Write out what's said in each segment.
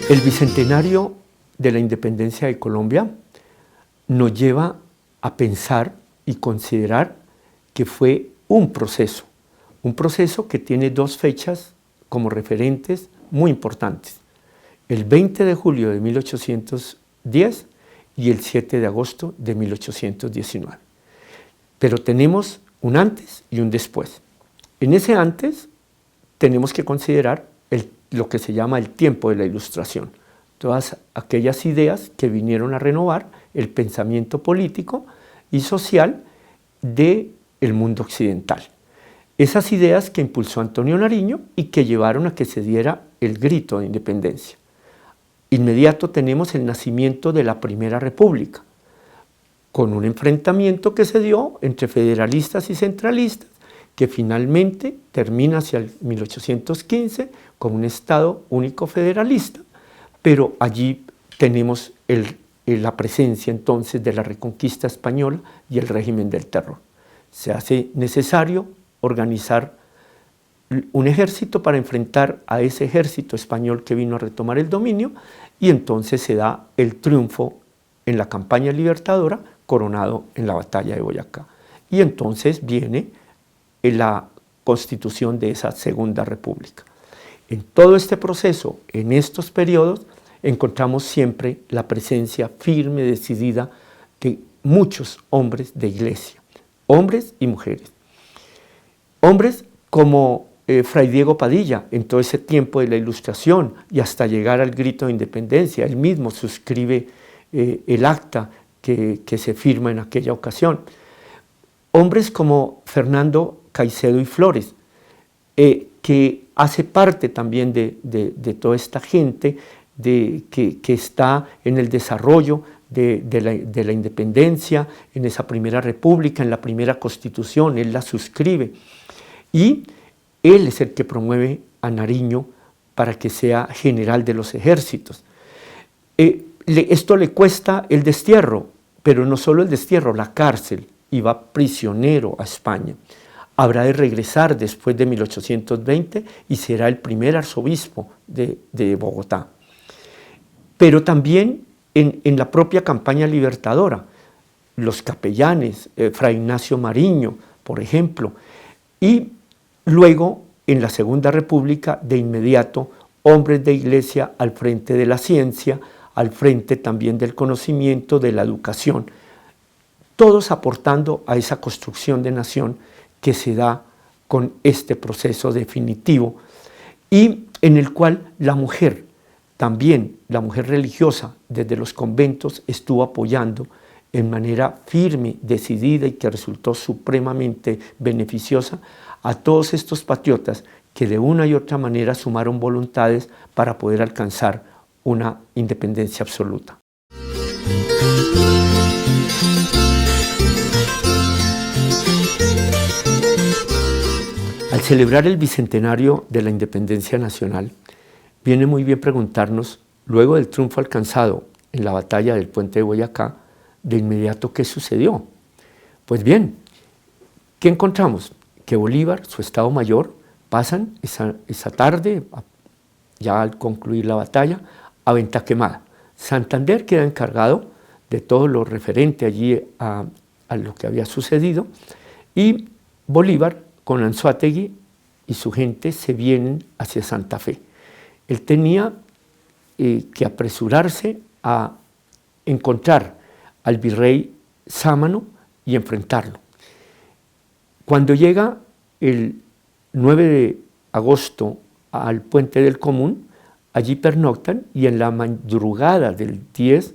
El bicentenario de la independencia de Colombia nos lleva a pensar y considerar que fue un proceso que tiene dos fechas como referentes muy importantes: el 20 de julio de 1810 y el 7 de agosto de 1819. Pero tenemos un antes y un después. En ese antes tenemos que considerar lo que se llama el tiempo de la Ilustración, todas aquellas ideas que vinieron a renovar el pensamiento político y social del mundo occidental. Esas ideas que impulsó Antonio Nariño y que llevaron a que se diera el grito de independencia. Inmediato tenemos el nacimiento de la Primera República, con un enfrentamiento que se dio entre federalistas y centralistas, que finalmente termina hacia el 1815 como un Estado único federalista, pero allí tenemos la presencia entonces de la Reconquista española y el régimen del terror. Se hace necesario organizar un ejército para enfrentar a ese ejército español que vino a retomar el dominio, y entonces se da el triunfo en la campaña libertadora, coronado en la batalla de Boyacá. Y entonces viene la constitución de esa Segunda República. En todo este proceso, en estos periodos, encontramos siempre la presencia firme, decidida de muchos hombres de iglesia, hombres y mujeres. Hombres como Fray Diego Padilla, en todo ese tiempo de la Ilustración y hasta llegar al grito de independencia. Él mismo suscribe el acta que se firma en aquella ocasión. Hombres como Fernando Caicedo y Flores, que hace parte también de toda esta gente que está en el desarrollo de la independencia, en esa Primera República, en la primera Constitución. Él la suscribe y él es el que promueve a Nariño para que sea general de los ejércitos. Esto le cuesta el destierro, pero no solo el destierro, la cárcel, y va prisionero a España. Habrá de regresar después de 1820 y será el primer arzobispo de Bogotá. Pero también en la propia campaña libertadora, los capellanes, Fray Ignacio Mariño, por ejemplo, y luego en la Segunda República, de inmediato, hombres de iglesia al frente de la ciencia, al frente también del conocimiento, de la educación, todos aportando a esa construcción de nación que se da con este proceso definitivo, y en el cual la mujer, también la mujer religiosa desde los conventos, estuvo apoyando en manera firme, decidida, y que resultó supremamente beneficiosa a todos estos patriotas que de una y otra manera sumaron voluntades para poder alcanzar una independencia absoluta. Al celebrar el bicentenario de la independencia nacional, viene muy bien preguntarnos, luego del triunfo alcanzado en la batalla del Puente de Boyacá, de inmediato ¿qué sucedió? Pues bien, ¿qué encontramos? Que Bolívar, su Estado Mayor, pasan esa tarde, ya al concluir la batalla, a Venta Quemada. Santander queda encargado de todo lo referente allí a lo que había sucedido, y Bolívar con Anzoátegui y su gente se vienen hacia Santa Fe. Él tenía que apresurarse a encontrar al virrey Sámano y enfrentarlo. Cuando llega el 9 de agosto al Puente del Común, allí pernoctan, y en la madrugada del 10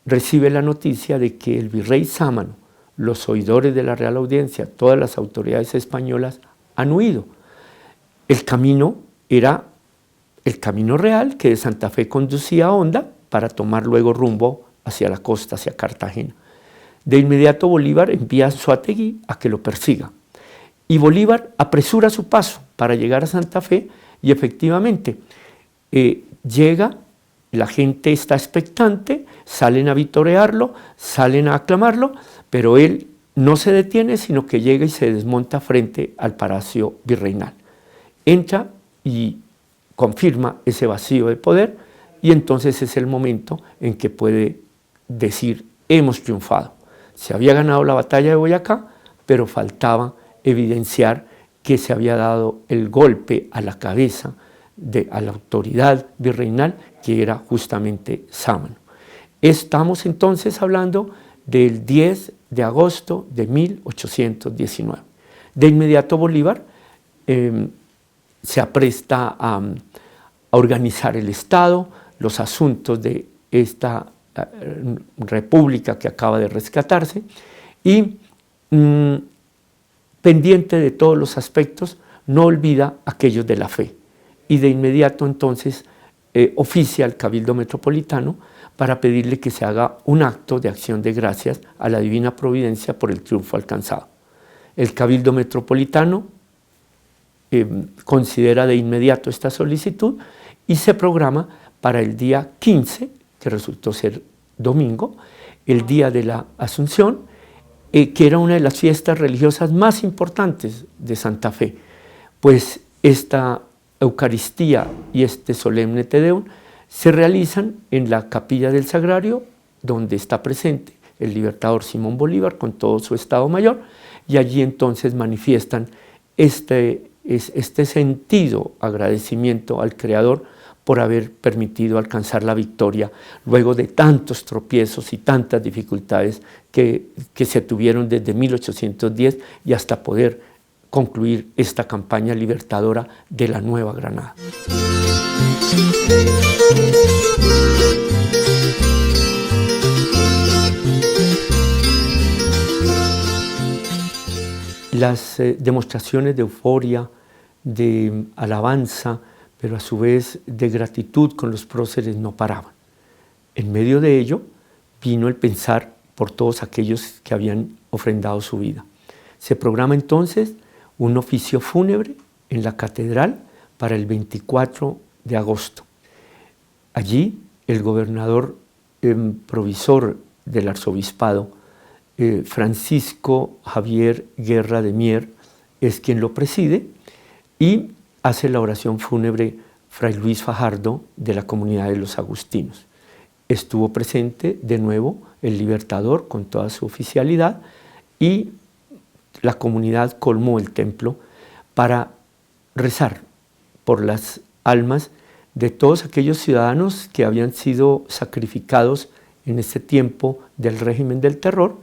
recibe la noticia de que el virrey Sámano, los oidores de la Real Audiencia, todas las autoridades españolas han huido. El camino era el camino real que de Santa Fe conducía a Honda para tomar luego rumbo hacia la costa, hacia Cartagena. De inmediato Bolívar envía a Anzoátegui a que lo persiga, y Bolívar apresura su paso para llegar a Santa Fe, y efectivamente llega, la gente está expectante, salen a vitorearlo, salen a aclamarlo, pero él no se detiene, sino que llega y se desmonta frente al Palacio Virreinal. Entra y confirma ese vacío de poder y entonces es el momento en que puede decir: hemos triunfado. Se había ganado la batalla de Boyacá, pero faltaba evidenciar que se había dado el golpe a la cabeza, a la autoridad virreinal, que era justamente Sámano. Estamos entonces hablando del 10 de agosto de 1819. De inmediato Bolívar se apresta a organizar el Estado, los asuntos de esta república que acaba de rescatarse, y pendiente de todos los aspectos, no olvida aquellos de la fe. Y de inmediato entonces oficia al Cabildo Metropolitano para pedirle que se haga un acto de acción de gracias a la Divina Providencia por el triunfo alcanzado. El Cabildo Metropolitano considera de inmediato esta solicitud y se programa para el día 15, que resultó ser domingo, el día de la Asunción, que era una de las fiestas religiosas más importantes de Santa Fe, pues esta Eucaristía y este solemne Te Deum se realizan en la Capilla del Sagrario, donde está presente el libertador Simón Bolívar con todo su Estado Mayor, y allí entonces manifiestan este sentido agradecimiento al Creador por haber permitido alcanzar la victoria luego de tantos tropiezos y tantas dificultades que se tuvieron desde 1810 y hasta poder concluir esta campaña libertadora de la Nueva Granada. Las demostraciones de euforia, de alabanza, pero a su vez de gratitud con los próceres no paraban. En medio de ello vino el pensar por todos aquellos que habían ofrendado su vida. Se programa entonces un oficio fúnebre en la catedral para el 24 de agosto. Allí el gobernador provisor del arzobispado, Francisco Javier Guerra de Mier, es quien lo preside, y hace la oración fúnebre Fray Luis Fajardo de la comunidad de los agustinos. Estuvo presente de nuevo el libertador con toda su oficialidad, y la comunidad colmó el templo para rezar por las almas de todos aquellos ciudadanos que habían sido sacrificados en ese tiempo del régimen del terror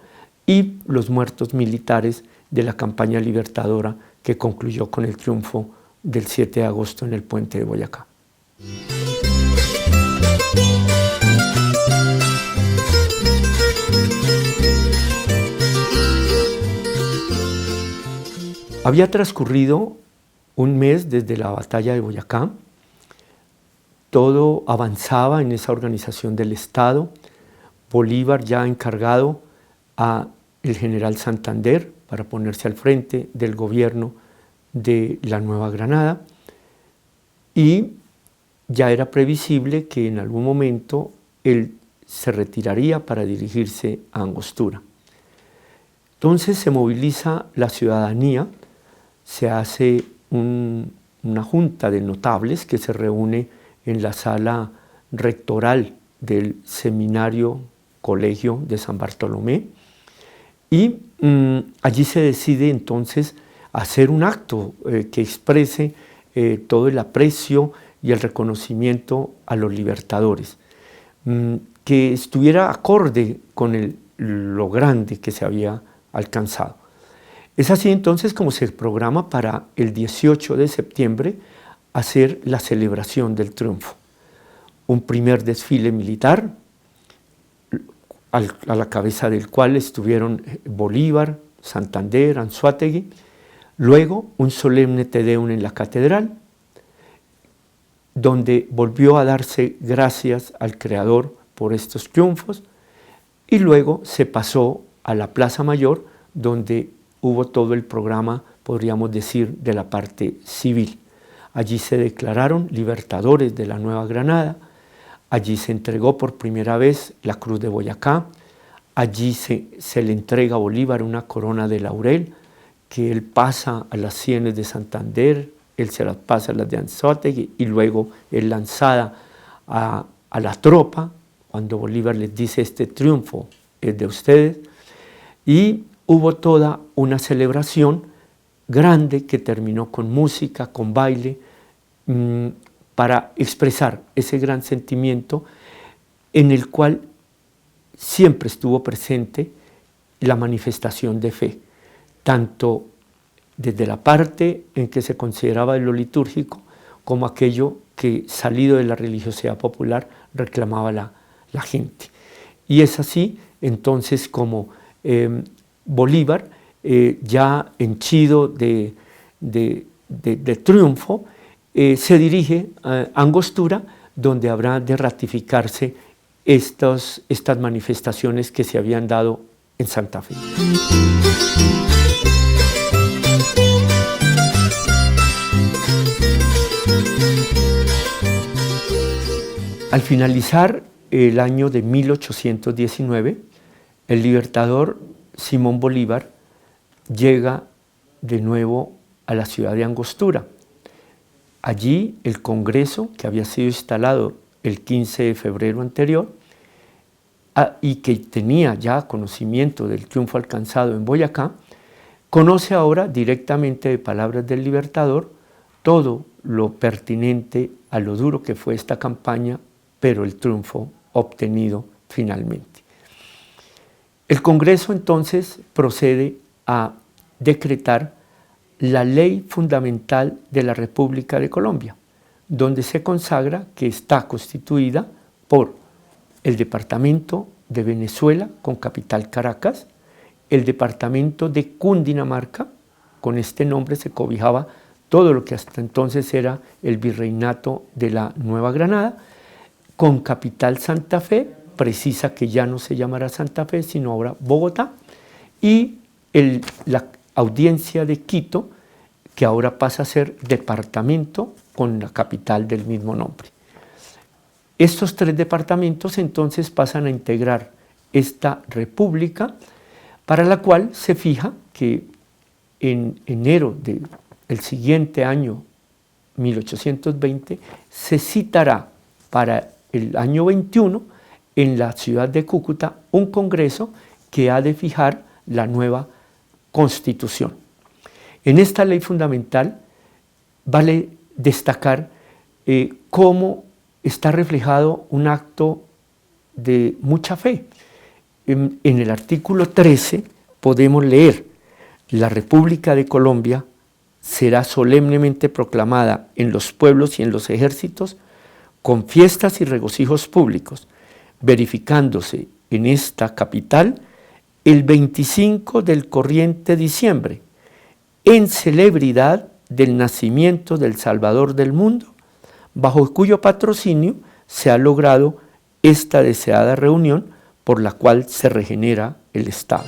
y los muertos militares de la campaña libertadora que concluyó con el triunfo del 7 de agosto en el puente de Boyacá. Había transcurrido un mes desde la batalla de Boyacá. Todo avanzaba en esa organización del Estado. Bolívar ya encargado a el general Santander para ponerse al frente del gobierno de la Nueva Granada, y ya era previsible que en algún momento él se retiraría para dirigirse a Angostura. Entonces se moviliza la ciudadanía, se hace una junta de notables que se reúne en la sala rectoral del seminario colegio de San Bartolomé, y allí se decide entonces hacer un acto que exprese todo el aprecio y el reconocimiento a los libertadores, que estuviera acorde con lo grande que se había alcanzado. Es así entonces como se programa para el 18 de septiembre hacer la celebración del triunfo. Un primer desfile militar, a la cabeza del cual estuvieron Bolívar, Santander, Anzoátegui. Luego un solemne Te Deum en la catedral, donde volvió a darse gracias al Creador por estos triunfos, y luego se pasó a la Plaza Mayor, donde hubo todo el programa, podríamos decir, de la parte civil. Allí se declararon libertadores de la Nueva Granada, allí se entregó por primera vez la Cruz de Boyacá, allí se le entrega a Bolívar una corona de laurel, que él pasa a las sienes de Santander, él se las pasa a las de Anzoátegui, y luego es lanzada a a la tropa, cuando Bolívar les dice: este triunfo es de ustedes, y hubo toda una celebración grande que terminó con música, con baile, para expresar ese gran sentimiento en el cual siempre estuvo presente la manifestación de fe, tanto desde la parte en que se consideraba de lo litúrgico, como aquello que, salido de la religiosidad popular, reclamaba la gente. Y es así entonces como Bolívar, ya henchido de triunfo, se dirige a Angostura, donde habrá de ratificarse estas manifestaciones que se habían dado en Santa Fe. Al finalizar el año de 1819, el libertador Simón Bolívar llega de nuevo a la ciudad de Angostura. Allí el Congreso, que había sido instalado el 15 de febrero anterior y que tenía ya conocimiento del triunfo alcanzado en Boyacá, conoce ahora directamente de palabras del libertador todo lo pertinente a lo duro que fue esta campaña, pero el triunfo obtenido finalmente. El Congreso entonces procede a decretar la ley fundamental de la República de Colombia, donde se consagra que está constituida por el departamento de Venezuela, con capital Caracas, el departamento de Cundinamarca, con este nombre se cobijaba todo lo que hasta entonces era el virreinato de la Nueva Granada, con capital Santa Fe, precisa que ya no se llamará Santa Fe, sino ahora Bogotá, y la audiencia de Quito, que ahora pasa a ser departamento con la capital del mismo nombre. Estos tres departamentos entonces pasan a integrar esta república, para la cual se fija que en enero del siguiente año, 1820, se citará para el año 21 en la ciudad de Cúcuta un congreso que ha de fijar la nueva Constitución. En esta ley fundamental vale destacar cómo está reflejado un acto de mucha fe. En el artículo 13 podemos leer: la República de Colombia será solemnemente proclamada en los pueblos y en los ejércitos con fiestas y regocijos públicos, verificándose en esta capital el 25 del corriente diciembre, en celebridad del nacimiento del Salvador del mundo, bajo cuyo patrocinio se ha logrado esta deseada reunión por la cual se regenera el Estado.